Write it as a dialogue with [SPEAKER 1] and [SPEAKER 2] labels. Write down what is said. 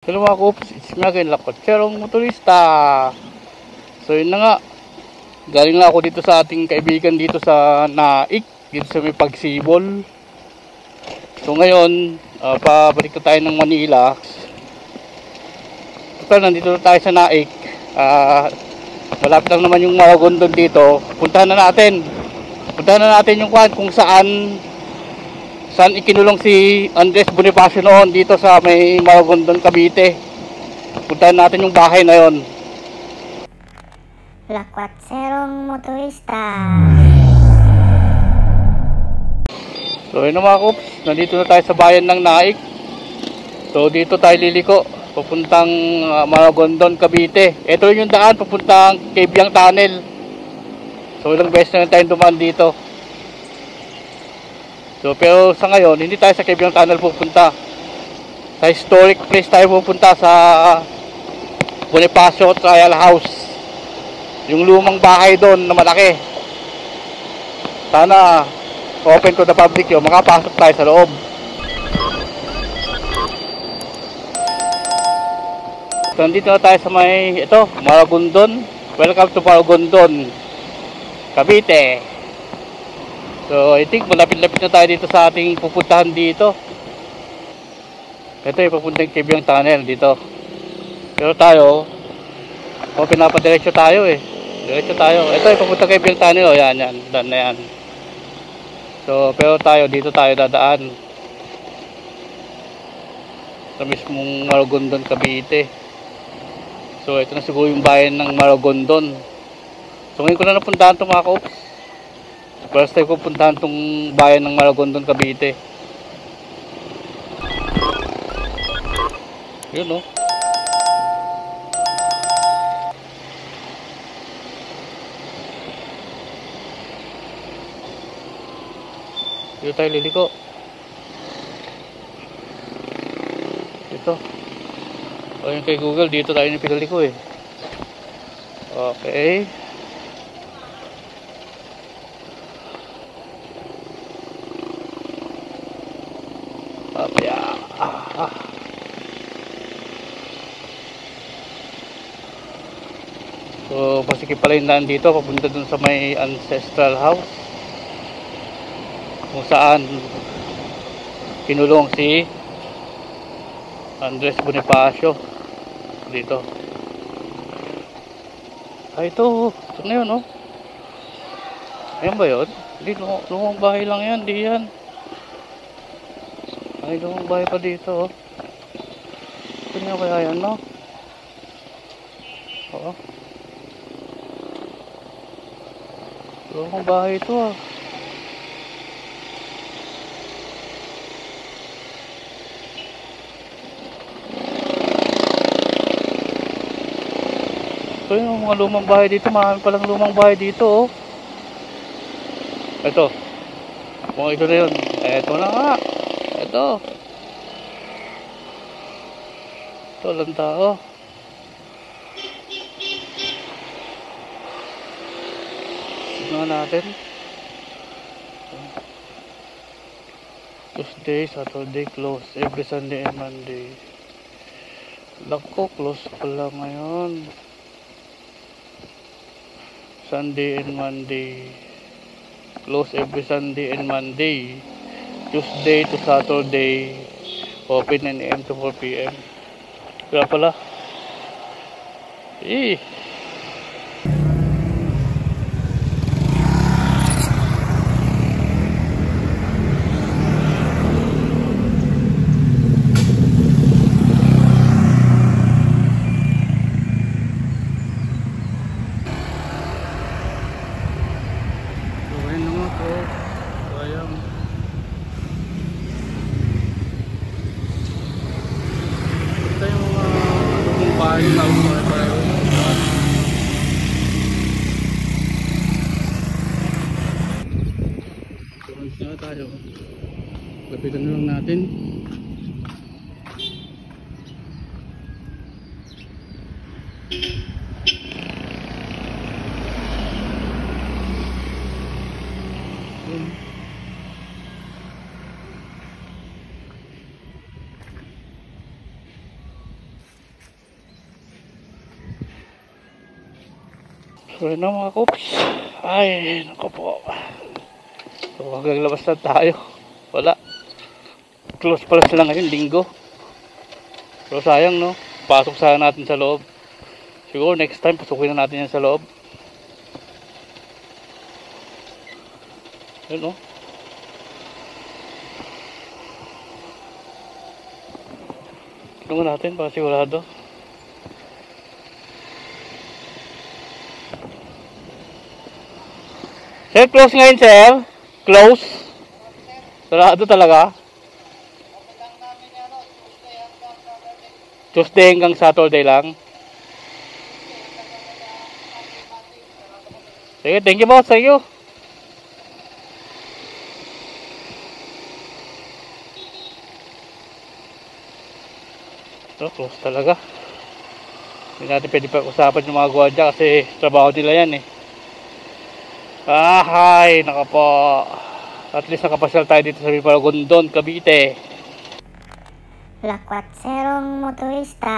[SPEAKER 1] Hello mga Kops, it's me again, Lakotserong Motorista. So yun na nga, galing na ako dito sa ating kaibigan dito sa Naik, dito sa may Pagsibol. So ngayon, pabalik na tayo ng Manila. Total, nandito na tayo sa Naik. Malapit lang naman yung Maragondon dito. Puntahan na natin yung kung saan ikinulong si Andres Bonifacio noon dito sa may Maragondon, Cavite. Puntahan natin yung bahay na yon.
[SPEAKER 2] Lakotserong Motorista.
[SPEAKER 1] So yun mga Kops, nandito na tayo sa bayan ng Naik. So dito tayo liliko papuntang Maragondon, Cavite. Ito yung daan papuntang Cabiang Tunnel. So ilang beses na tayo dumaan dito. So pero sa ngayon, hindi tayo sa Cabiang Tunnel pupunta. Sa historic place tayo pupunta, sa Bonifacio Trial House. Yung lumang bahay doon na malaki. Sana open to the public yun, makapasok tayo sa loob. So nandito na tayo sa may Maragondon. Welcome to Maragondon, Cavite. So I think malapit-lapit na tayo dito sa ating pupuntahan dito. Ito yung papuntang Cabiang Tunnel dito. Pero tayo, pinapadiretso tayo diretso tayo. Ito yung papuntang Cabiang Tunnel, yan, dan na yan. So pero tayo, dito tayo dadaan sa mismong Maragondon, Cavite. So ito na siguro yung bayan ng Maragondon. So ngayon ko na napuntahan ito mga Kops. First time ko puntahan itong bayan ng Maragondon, Cavite. Yun oh. Dito tayo liliko. Dito. O yung kay Google, dito tayo pinaliliko eh. Okay. So pasikip pala yung daan dito papunta dun sa may ancestral house kung saan kinulong si Andres Bonifacio dito. Ito na yun oh. Ayan ba yun? Hindi, lumang bahay lang yan, di yan. Ay, lumang bahay pa dito oh. Ito nga kaya yan no? Oo. Lumang bahay ito ah. Ito yung mga lumang bahay dito. Marami palang lumang bahay dito oh. Ito. Mga ito na yun. Ito na nga. Ito. Ito lang tao. Tignan natin. Tuesday, Saturday close. Every Sunday and Monday. Lako, close pala ngayon. Sunday and Monday. Close every Sunday and Monday. Tuesday to Saturday. Open 9 AM to 4 PM. Kaya pala. Lapitan na lang natin. So yun na mga kops. Ay, naku po. So hanggang labas na tayo. Wala. Close pala sila ngayon, linggo. Pero sayang no. Pasok sana natin sa loob. Siguro next time pasukin na natin yan sa loob. Yun no. Tingnan natin para sigurado. Sir, close ngayon sir. Close. Sarado talaga. Tuesday hanggang Saturday lang. Sige, thank you boss. Thank you. So, close talaga. Hindi natin pwede pag-usapan yung mga gwardiya kasi trabaho nila yan eh. Ay, naka po. At least nakapasyal tayo dito sa Maragondon, Cavite.
[SPEAKER 2] Lakwatserong motorista.